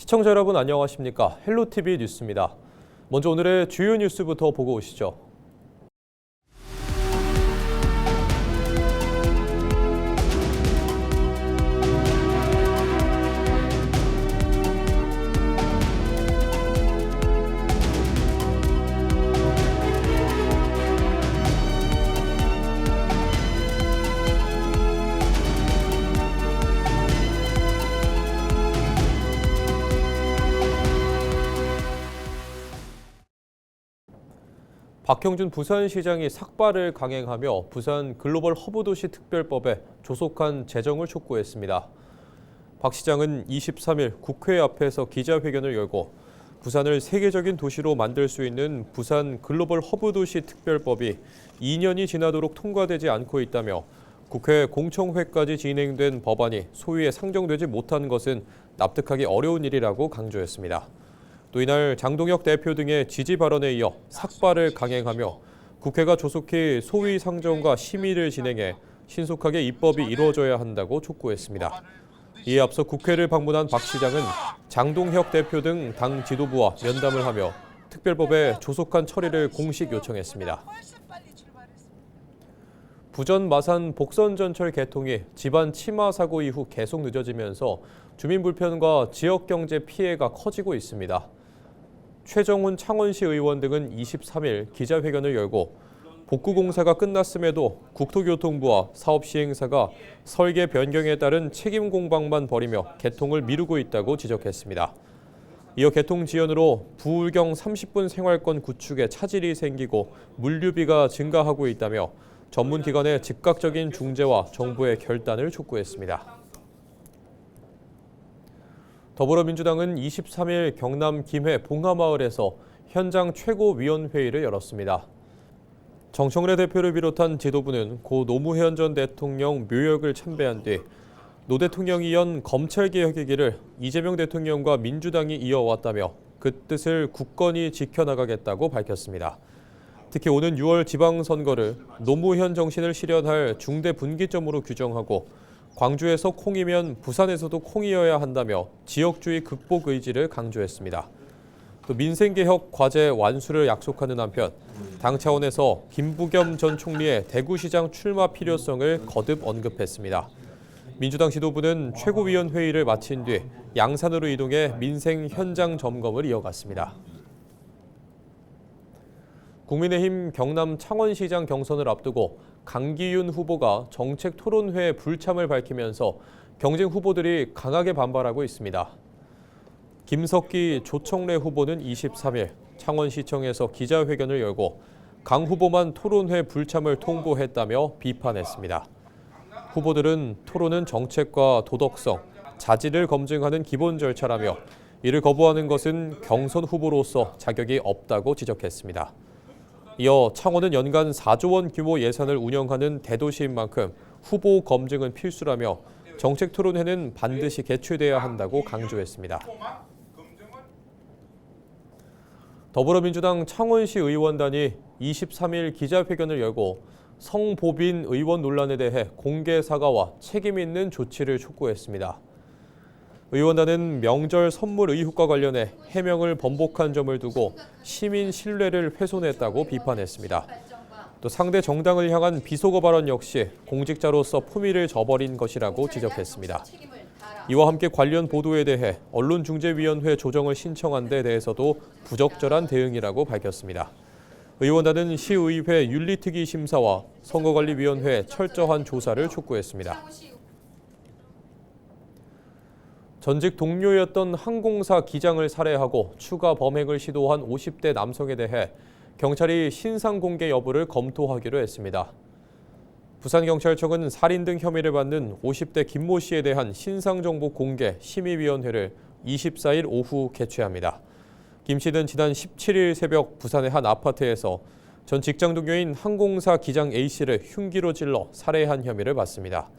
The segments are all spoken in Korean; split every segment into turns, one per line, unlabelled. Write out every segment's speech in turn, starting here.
시청자 여러분 안녕하십니까? 헬로티비 뉴스입니다. 먼저 오늘의 주요 뉴스부터 보고 오시죠. 박형준 부산시장이 삭발을 강행하며 부산 글로벌 허브도시 특별법에 조속한 제정을 촉구했습니다. 박 시장은 23일 국회 앞에서 기자회견을 열고 부산을 세계적인 도시로 만들 수 있는 부산 글로벌 허브도시 특별법이 2년이 지나도록 통과되지 않고 있다며 국회 공청회까지 진행된 법안이 소위에 상정되지 못한 것은 납득하기 어려운 일이라고 강조했습니다. 또 이날 장동혁 대표 등의 지지 발언에 이어 삭발을 강행하며 국회가 조속히 소위 상정과 심의를 진행해 신속하게 입법이 이루어져야 한다고 촉구했습니다. 이에 앞서 국회를 방문한 박 시장은 장동혁 대표 등 당 지도부와 면담을 하며 특별법의 조속한 처리를 공식 요청했습니다. 부전 마산 복선 전철 개통이 집안 침하 사고 이후 계속 늦어지면서 주민 불편과 지역 경제 피해가 커지고 있습니다. 최정훈 창원시 의원 등은 23일 기자회견을 열고 복구 공사가 끝났음에도 국토교통부와 사업시행사가 설계 변경에 따른 책임 공방만 벌이며 개통을 미루고 있다고 지적했습니다. 이어 개통 지연으로 부울경 30분 생활권 구축에 차질이 생기고 물류비가 증가하고 있다며 전문기관의 즉각적인 중재와 정부의 결단을 촉구했습니다. 더불어민주당은 23일 경남 김해 봉하마을에서 현장 최고위원회의를 열었습니다. 정청래 대표를 비롯한 지도부는 고 노무현 전 대통령 묘역을 참배한 뒤 노 대통령이 연 검찰개혁의 길을 이재명 대통령과 민주당이 이어왔다며 그 뜻을 굳건히 지켜나가겠다고 밝혔습니다. 특히 오는 6월 지방선거를 노무현 정신을 실현할 중대 분기점으로 규정하고 광주에서 콩이면 부산에서도 콩이어야 한다며 지역주의 극복 의지를 강조했습니다. 또 민생개혁 과제 완수를 약속하는 한편 당 차원에서 김부겸 전 총리의 대구시장 출마 필요성을 거듭 언급했습니다. 민주당 지도부는 최고위원회의를 마친 뒤 양산으로 이동해 민생 현장 점검을 이어갔습니다. 국민의힘 경남 창원시장 경선을 앞두고 강기윤 후보가 정책 토론회 불참을 밝히면서 경쟁 후보들이 강하게 반발하고 있습니다. 김석기, 조청래 후보는 23일 창원시청에서 기자회견을 열고 강 후보만 토론회 불참을 통보했다며 비판했습니다. 후보들은 토론은 정책과 도덕성, 자질을 검증하는 기본 절차라며 이를 거부하는 것은 경선 후보로서 자격이 없다고 지적했습니다. 이어 창원은 연간 4조 원 규모 예산을 운영하는 대도시인 만큼 후보 검증은 필수라며 정책 토론회는 반드시 개최돼야 한다고 강조했습니다. 더불어민주당 창원시 의원단이 23일 기자회견을 열고 성보빈 의원 논란에 대해 공개 사과와 책임 있는 조치를 촉구했습니다. 의원단은 명절 선물 의혹과 관련해 해명을 번복한 점을 두고 시민 신뢰를 훼손했다고 비판했습니다. 또 상대 정당을 향한 비속어 발언 역시 공직자로서 품위를 저버린 것이라고 지적했습니다. 이와 함께 관련 보도에 대해 언론중재위원회 조정을 신청한 데 대해서도 부적절한 대응이라고 밝혔습니다. 의원단은 시의회 윤리특위 심사와 선거관리위원회 철저한 조사를 촉구했습니다. 전직 동료였던 항공사 기장을 살해하고 추가 범행을 시도한 50대 남성에 대해 경찰이 신상 공개 여부를 검토하기로 했습니다. 부산경찰청은 살인 등 혐의를 받는 50대 김모 씨에 대한 신상정보 공개 심의위원회를 24일 오후 개최합니다. 김 씨는 지난 17일 새벽 부산의 한 아파트에서 전 직장 동료인 항공사 기장 A 씨를 흉기로 찔러 살해한 혐의를 받습니다.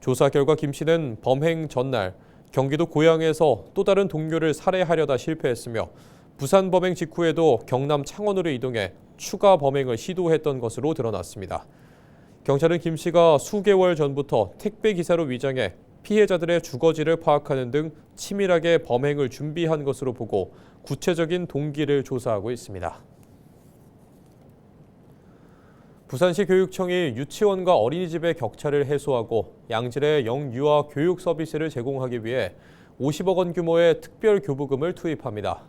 조사 결과 김 씨는 범행 전날 경기도 고양에서 또 다른 동료를 살해하려다 실패했으며 부산 범행 직후에도 경남 창원으로 이동해 추가 범행을 시도했던 것으로 드러났습니다. 경찰은 김 씨가 수개월 전부터 택배 기사로 위장해 피해자들의 주거지를 파악하는 등 치밀하게 범행을 준비한 것으로 보고 구체적인 동기를 조사하고 있습니다. 부산시 교육청이 유치원과 어린이집의 격차를 해소하고 양질의 영유아 교육 서비스를 제공하기 위해 50억 원 규모의 특별 교부금을 투입합니다.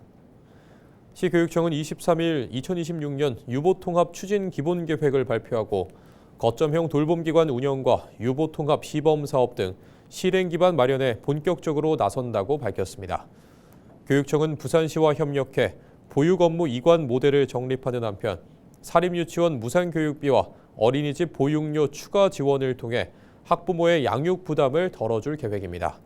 시교육청은 23일 2026년 유보통합 추진 기본계획을 발표하고 거점형 돌봄기관 운영과 유보통합 시범사업 등 실행 기반 마련에 본격적으로 나선다고 밝혔습니다. 교육청은 부산시와 협력해 보육 업무 이관 모델을 정립하는 한편 사립유치원 무상교육비와 어린이집 보육료 추가 지원을 통해 학부모의 양육 부담을 덜어줄 계획입니다.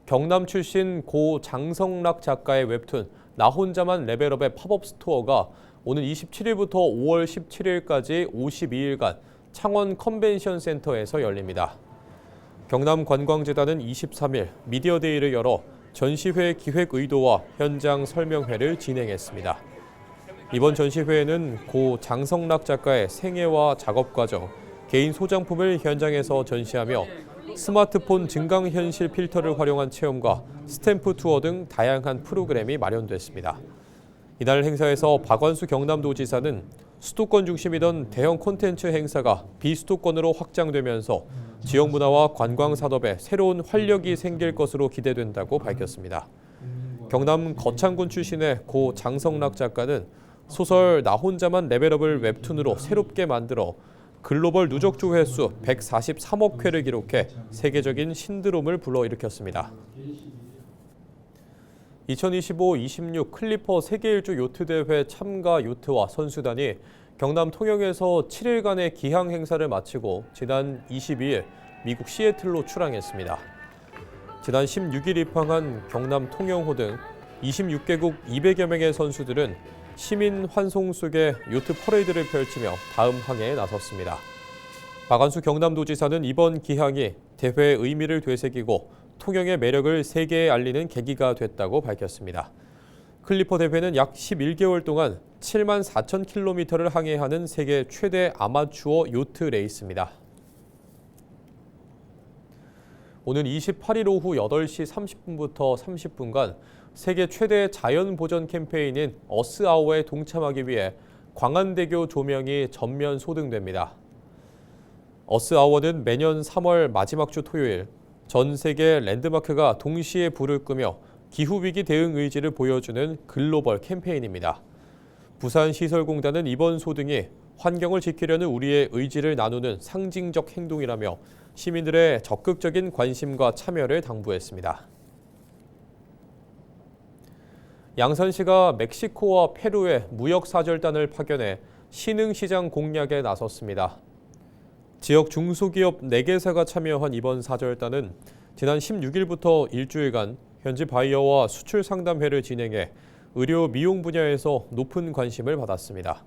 경남 출신 고 장성락 작가의 웹툰 나 혼자만 레벨업의 팝업 스토어가 오는 27일부터 5월 17일까지 52일간 창원 컨벤션 센터에서 열립니다. 경남관광재단은 23일 미디어데이를 열어 전시회 기획 의도와 현장 설명회를 진행했습니다. 이번 전시회에는 고 장성락 작가의 생애와 작업 과정, 개인 소장품을 현장에서 전시하며 스마트폰 증강현실 필터를 활용한 체험과 스탬프 투어 등 다양한 프로그램이 마련됐습니다. 이날 행사에서 박완수 경남도지사는 수도권 중심이던 대형 콘텐츠 행사가 비수도권으로 확장되면서 지역 문화와 관광 산업에 새로운 활력이 생길 것으로 기대된다고 밝혔습니다. 경남 거창군 출신의 고 장성락 작가는 소설 나 혼자만 레벨업을 웹툰으로 새롭게 만들어 글로벌 누적 조회수 143억 회를 기록해 세계적인 신드롬을 불러일으켰습니다. 2025-26 클리퍼 세계일주 요트대회 참가 요트와 선수단이 경남 통영에서 7일간의 기항 행사를 마치고 지난 22일 미국 시애틀로 출항했습니다. 지난 16일 입항한 경남 통영호 등 26개국 200여 명의 선수들은 시민 환송 속에 요트 퍼레이드를 펼치며 다음 항해에 나섰습니다. 박완수 경남도지사는 이번 기항이 대회의 의미를 되새기고 통영의 매력을 세계에 알리는 계기가 됐다고 밝혔습니다. 클리퍼 대회는 약 11개월 동안 7만 4천 킬로미터를 항해하는 세계 최대 아마추어 요트 레이스입니다. 오는 28일 오후 8시 30분부터 30분간 세계 최대 자연보전 캠페인인 어스아워에 동참하기 위해 광안대교 조명이 전면 소등됩니다. 어스아워는 매년 3월 마지막 주 토요일 전 세계 랜드마크가 동시에 불을 끄며 기후위기 대응 의지를 보여주는 글로벌 캠페인입니다. 부산시설공단은 이번 소등이 환경을 지키려는 우리의 의지를 나누는 상징적 행동이라며 시민들의 적극적인 관심과 참여를 당부했습니다. 양산시가 멕시코와 페루에 무역사절단을 파견해 신흥시장 공략에 나섰습니다. 지역 중소기업 4개사가 참여한 이번 사절단은 지난 16일부터 일주일간 현지 바이어와 수출 상담회를 진행해 의료 미용 분야에서 높은 관심을 받았습니다.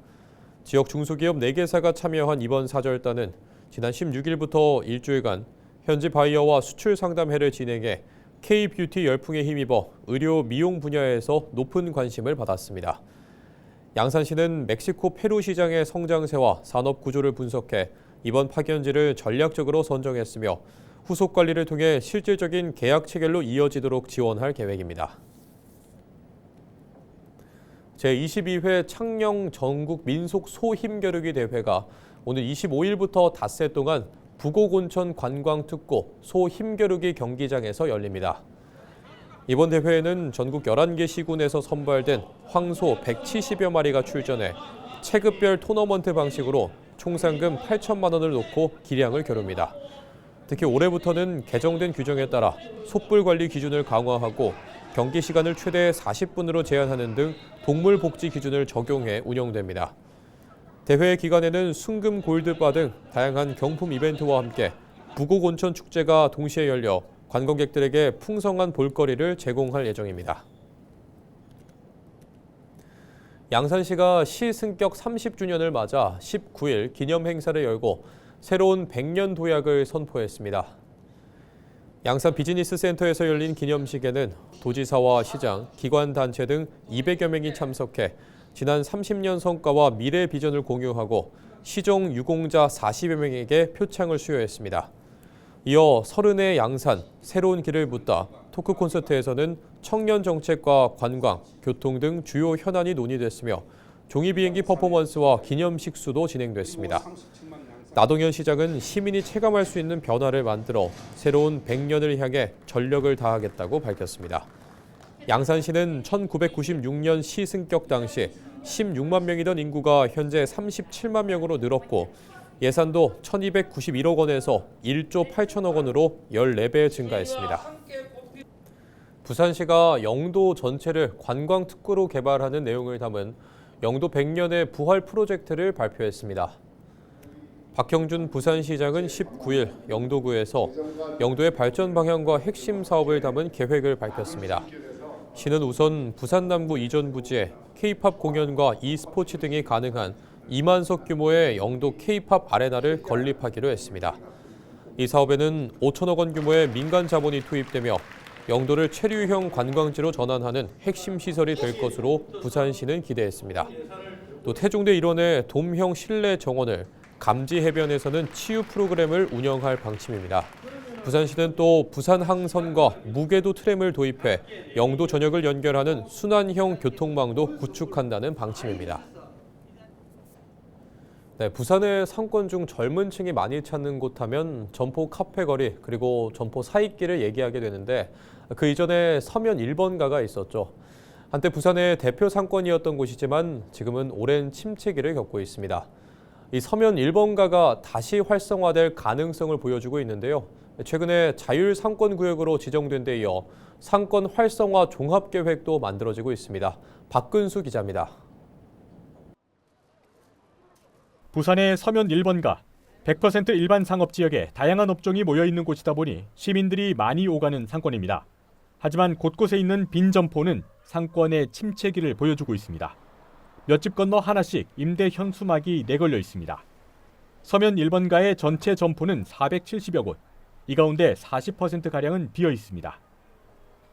지역 중소기업 4개사가 참여한 이번 사절단은 지난 16일부터 일주일간 현지 바이어와 수출 상담회를 진행해 K-뷰티 열풍에 힘입어 의료 미용 분야에서 높은 관심을 받았습니다. 양산시는 멕시코 페루 시장의 성장세와 산업 구조를 분석해 이번 파견지를 전략적으로 선정했으며 후속 관리를 통해 실질적인 계약 체결로 이어지도록 지원할 계획입니다. 제22회 창녕 전국 민속 소 힘겨루기 대회가 오늘 25일부터 닷새 동안 부곡온천 관광특고 소 힘겨루기 경기장에서 열립니다. 이번 대회에는 전국 11개 시군에서 선발된 황소 170여 마리가 출전해 체급별 토너먼트 방식으로 총 상금 8천만 원을 놓고 기량을 겨룹니다. 특히 올해부터는 개정된 규정에 따라 솥불 관리 기준을 강화하고 경기 시간을 최대 40분으로 제한하는 등 동물 복지 기준을 적용해 운영됩니다. 대회 기간에는 순금 골드바 등 다양한 경품 이벤트와 함께 부곡온천 축제가 동시에 열려 관광객들에게 풍성한 볼거리를 제공할 예정입니다. 양산시가 시 승격 30주년을 맞아 19일 기념 행사를 열고 새로운 100년 도약을 선포했습니다. 양산 비즈니스 센터에서 열린 기념식에는 도지사와 시장, 기관단체 등 200여 명이 참석해 지난 30년 성과와 미래 비전을 공유하고 시종 유공자 40여 명에게 표창을 수여했습니다. 이어 서른의 양산, 새로운 길을 묻다 토크 콘서트에서는 청년 정책과 관광, 교통 등 주요 현안이 논의됐으며 종이 비행기 퍼포먼스와 기념식 수도 진행됐습니다. 나동현 시장은 시민이 체감할 수 있는 변화를 만들어 새로운 100년을 향해 전력을 다하겠다고 밝혔습니다. 양산시는 1996년 시 승격 당시 16만 명이던 인구가 현재 37만 명으로 늘었고 예산도 1,291억 원에서 1조 8천억 원으로 14배 증가했습니다. 부산시가 영도 전체를 관광특구로 개발하는 내용을 담은 영도 100년의 부활 프로젝트를 발표했습니다. 박형준 부산시장은 19일 영도구에서 영도의 발전 방향과 핵심 사업을 담은 계획을 밝혔습니다. 시는 우선 부산 남구 이전 부지에 K-팝 공연과 e스포츠 등이 가능한 2만석 규모의 영도 K-팝 아레나를 건립하기로 했습니다. 이 사업에는 5천억 원 규모의 민간 자본이 투입되며 영도를 체류형 관광지로 전환하는 핵심 시설이 될 것으로 부산시는 기대했습니다. 또 태종대 일원의 돔형 실내 정원을 감지 해변에서는 치유 프로그램을 운영할 방침입니다. 부산시는 또 부산 항선과 무궤도 트램을 도입해 영도 전역을 연결하는 순환형 교통망도 구축한다는 방침입니다. 네, 부산의 상권 중 젊은 층이 많이 찾는 곳 하면 점포 카페거리 그리고 점포 사익길을 얘기하게 되는데 그 이전에 서면 1번가가 있었죠. 한때 부산의 대표 상권이었던 곳이지만 지금은 오랜 침체기를 겪고 있습니다. 이 서면 1번가가 다시 활성화될 가능성을 보여주고 있는데요. 최근에 자율상권구역으로 지정된 데 이어 상권 활성화 종합계획도 만들어지고 있습니다. 박근수 기자입니다.
부산의 서면 1번가, 100% 일반 상업지역에 다양한 업종이 모여있는 곳이다 보니 시민들이 많이 오가는 상권입니다. 하지만 곳곳에 있는 빈 점포는 상권의 침체기를 보여주고 있습니다. 몇 집 건너 하나씩 임대 현수막이 내걸려 있습니다. 서면 1번가의 전체 점포는 470여 곳, 이 가운데 40%가량은 비어 있습니다.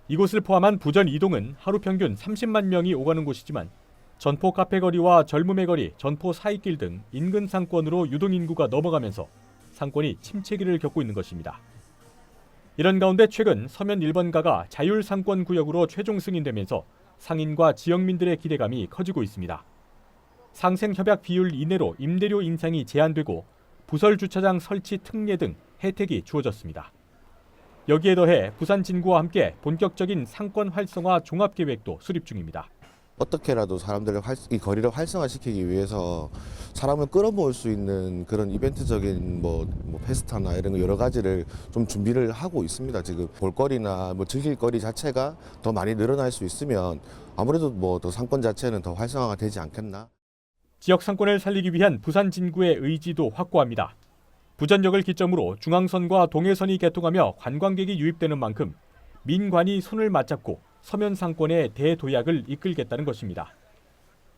이곳을 포함한 부전 2동은 하루 평균 30만 명이 오가는 곳이지만 전포 카페거리와 젊음의 거리, 전포 사익길 등 인근 상권으로 유동인구가 넘어가면서 상권이 침체기를 겪고 있는 것입니다. 이런 가운데 최근 서면 1번가가 자율상권구역으로 최종 승인되면서 상인과 지역민들의 기대감이 커지고 있습니다. 상생협약 비율 이내로 임대료 인상이 제한되고 부설주차장 설치 특례 등 혜택이 주어졌습니다. 여기에 더해 부산 진구와 함께 본격적인 상권 활성화 종합계획도 수립 중입니다.
어떻게라도 사람들을 이 거리를 활성화시키기 위해서 사람을 끌어모을 수 있는 그런 이벤트적인 뭐 페스타나 이런 거 여러 가지를 좀 준비를 하고 있습니다. 지금 볼거리나 즐길거리 자체가 더 많이 늘어날 수 있으면 아무래도 더 상권 자체는 더 활성화가 되지 않겠나.
지역 상권을 살리기 위한 부산 진구의 의지도 확고합니다. 부전역을 기점으로 중앙선과 동해선이 개통하며 관광객이 유입되는 만큼 민관이 손을 맞잡고 서면 상권의 대도약을 이끌겠다는 것입니다.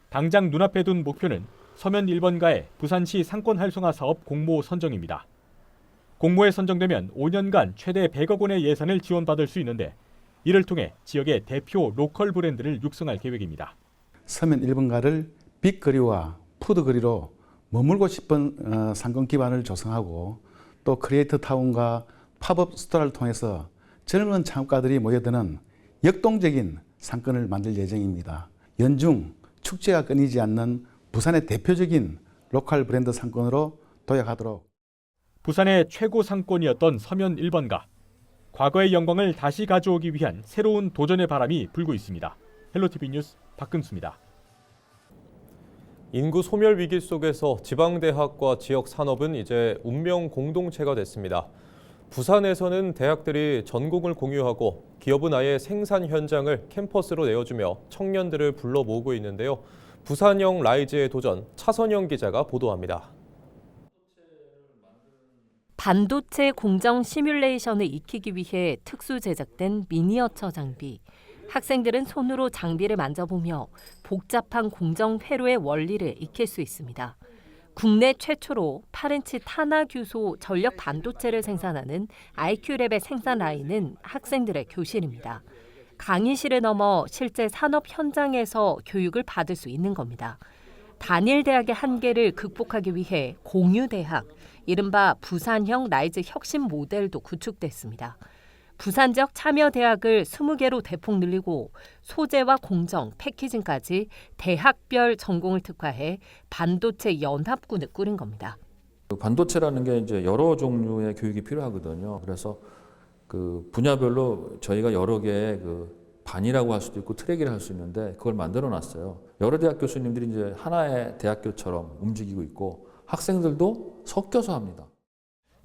당장 눈앞에 둔 목표는 서면 1번가의 부산시 상권 활성화 사업 공모 선정입니다. 공모에 선정되면 5년간 최대 100억 원의 예산을 지원받을 수 있는데 이를 통해 지역의 대표 로컬 브랜드를 육성할 계획입니다.
서면 1번가를 빅거리와 푸드거리로 머물고 싶은 상권 기반을 조성하고 또 크리에이터 타운과 팝업 스토어를 통해서 젊은 창업가들이 모여드는 역동적인 상권을 만들 예정입니다. 연중 축제가 끊이지 않는 부산의 대표적인 로컬 브랜드 상권으로 도약하도록.
부산의 최고 상권이었던 서면 1번가. 과거의 영광을 다시 가져오기 위한 새로운 도전의 바람이 불고 있습니다. 헬로티비 뉴스 박근수입니다.
인구 소멸 위기 속에서 지방대학과 지역 산업은 이제 운명 공동체가 됐습니다. 부산에서는 대학들이 전공을 공유하고 기업은 아예 생산 현장을 캠퍼스로 내어주며 청년들을 불러 모으고 있는데요. 부산형 라이즈의 도전 차선영 기자가 보도합니다.
반도체 공정 시뮬레이션을 익히기 위해 특수 제작된 미니어처 장비. 학생들은 손으로 장비를 만져보며 복잡한 공정 회로의 원리를 익힐 수 있습니다. 국내 최초로 8인치 탄화규소 전력 반도체를 생산하는 IQ랩의 생산 라인은 학생들의 교실입니다. 강의실을 넘어 실제 산업 현장에서 교육을 받을 수 있는 겁니다. 단일 대학의 한계를 극복하기 위해 공유대학, 이른바 부산형 라이즈 혁신 모델도 구축됐습니다. 부산 지역 참여 대학을 20개로 대폭 늘리고 소재와 공정, 패키징까지 대학별 전공을 특화해 반도체 연합군을 꾸린 겁니다.
반도체라는 게 이제 여러 종류의 교육이 필요하거든요. 그래서 그 분야별로 저희가 여러 개의 그 반이라고 할 수도 있고 트랙이라 할 수 있는데 그걸 만들어 놨어요. 여러 대학 교수님들이 이제 하나의 대학교처럼 움직이고 있고 학생들도 섞여서 합니다.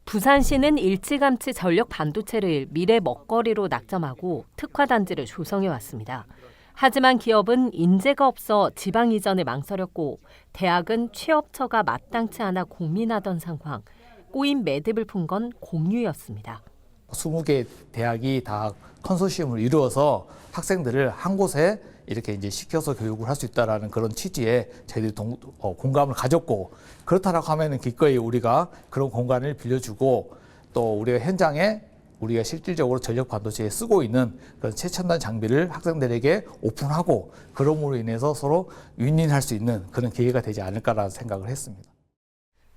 부산시는 일찌감치 전력 반도체를 미래 먹거리로 낙점하고 특화 단지를 조성해 왔습니다. 하지만 기업은 인재가 없어 지방 이전을 망설였고 대학은 취업처가 마땅치 않아 고민하던 상황. 꼬인 매듭을 푼 건 공유였습니다.
20개 대학이 다 컨소시엄을 이루어서 학생들을 한 곳에 이렇게 이제 시켜서 교육을 할 수 있다라는 그런 취지에 저희들이 공감을 가졌고, 그렇다라고 하면은 기꺼이 우리가 그런 공간을 빌려주고 또 우리가 현장에 우리가 실질적으로 전력 반도체에 쓰고 있는 그런 최첨단 장비를 학생들에게 오픈하고 그럼으로 인해서 서로 윈윈할 수 있는 그런 기회가 되지 않을까라는 생각을 했습니다.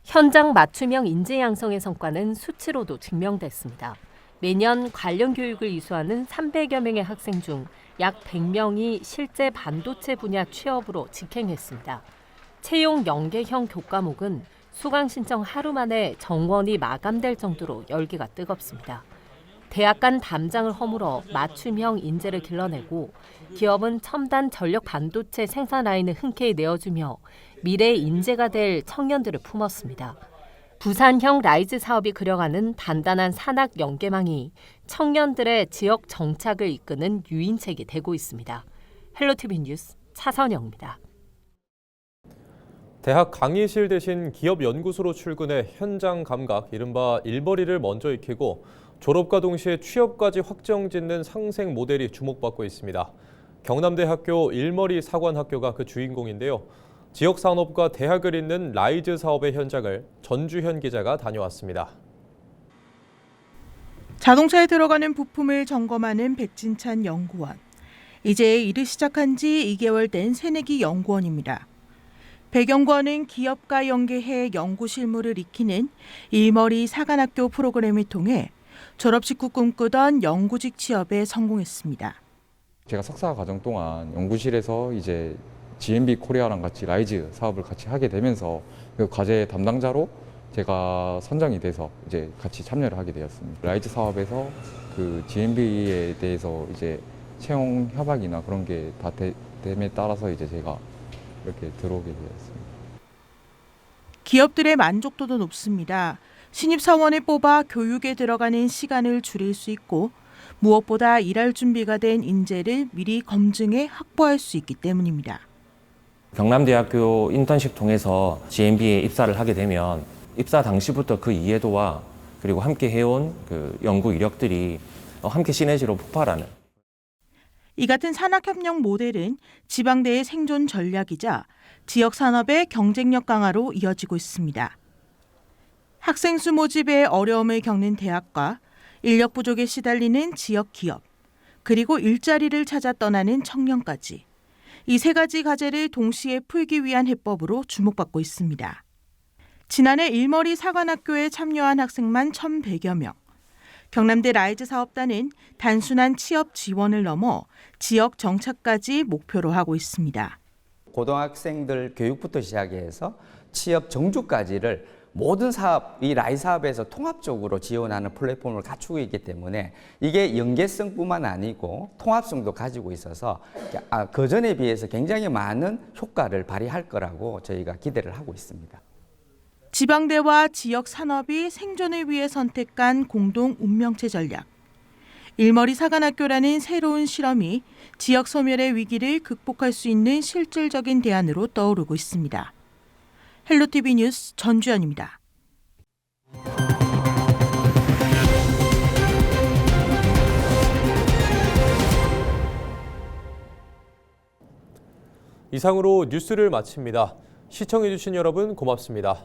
현장 맞춤형 인재 양성의 성과는 수치로도 증명됐습니다. 매년 관련 교육을 이수하는 300여 명의 학생 중 약 100명이 실제 반도체 분야 취업으로 직행했습니다. 채용 연계형 교과목은 수강 신청 하루 만에 정원이 마감될 정도로 열기가 뜨겁습니다. 대학 간 담장을 허물어 맞춤형 인재를 길러내고 기업은 첨단 전력 반도체 생산 라인을 흔쾌히 내어주며 미래의 인재가 될 청년들을 품었습니다. 부산형 라이즈 사업이 그려가는 단단한 산학 연계망이 청년들의 지역 정착을 이끄는 유인책이 되고 있습니다. 헬로티비 뉴스 차선영입니다.
대학 강의실 대신 기업 연구소로 출근해 현장 감각, 이른바 일머리를 먼저 익히고 졸업과 동시에 취업까지 확정짓는 상생 모델이 주목받고 있습니다. 경남대학교 일머리 사관학교가 그 주인공인데요. 지역 산업과 대학을 잇는 라이즈 사업의 현장을 전주현 기자가 다녀왔습니다.
자동차에 들어가는 부품을 점검하는 백진찬 연구원. 이제 일을 시작한 지 2개월 된 새내기 연구원입니다. 백 연구원은 기업과 연계해 연구 실무를 익히는 일머리 사관학교 프로그램을 통해 졸업 직후 꿈꾸던 연구직 취업에 성공했습니다.
제가 석사 과정 동안 연구실에서 이제 GMB 코리아랑 같이 라이즈 사업을 같이 하게 되면서 그 과제 담당자로 제가 선정이 돼서 이제 같이 참여를 하게 되었습니다. 라이즈 사업에서 그 GMB에 대해서 이제 채용 협약이나 그런 게 다 됨에 따라서 이제 제가 이렇게 들어오게 되었습니다.
기업들의 만족도도 높습니다. 신입사원을 뽑아 교육에 들어가는 시간을 줄일 수 있고 무엇보다 일할 준비가 된 인재를 미리 검증해 확보할 수 있기 때문입니다.
경남대학교 인턴십 통해서 GMB에 입사를 하게 되면 입사 당시부터 그 이해도와 그리고 함께 해온 그 연구 이력들이 함께 시너지로 폭발하는.
이 같은 산학협력 모델은 지방대의 생존 전략이자 지역 산업의 경쟁력 강화로 이어지고 있습니다. 학생 수 모집에 어려움을 겪는 대학과 인력 부족에 시달리는 지역 기업, 그리고 일자리를 찾아 떠나는 청년까지 이 세 가지 과제를 동시에 풀기 위한 해법으로 주목받고 있습니다. 지난해 일머리 사관학교에 참여한 학생만 1,100여 명. 경남대 라이즈 사업단은 단순한 취업 지원을 넘어 지역 정착까지 목표로 하고 있습니다.
고등학생들 교육부터 시작해서 취업 정주까지를 모든 사업, 이 라이즈 사업에서 통합적으로 지원하는 플랫폼을 갖추고 있기 때문에 이게 연계성뿐만 아니고 통합성도 가지고 있어서 그전에 비해서 굉장히 많은 효과를 발휘할 거라고 저희가 기대를 하고 있습니다.
지방대와 지역 산업이 생존을 위해 선택한 공동 운명체 전략. 일머리 사관학교라는 새로운 실험이 지역 소멸의 위기를 극복할 수 있는 실질적인 대안으로 떠오르고 있습니다. 헬로티비 뉴스 전주현입니다.
이상으로 뉴스를 마칩니다. 시청해주신 여러분 고맙습니다.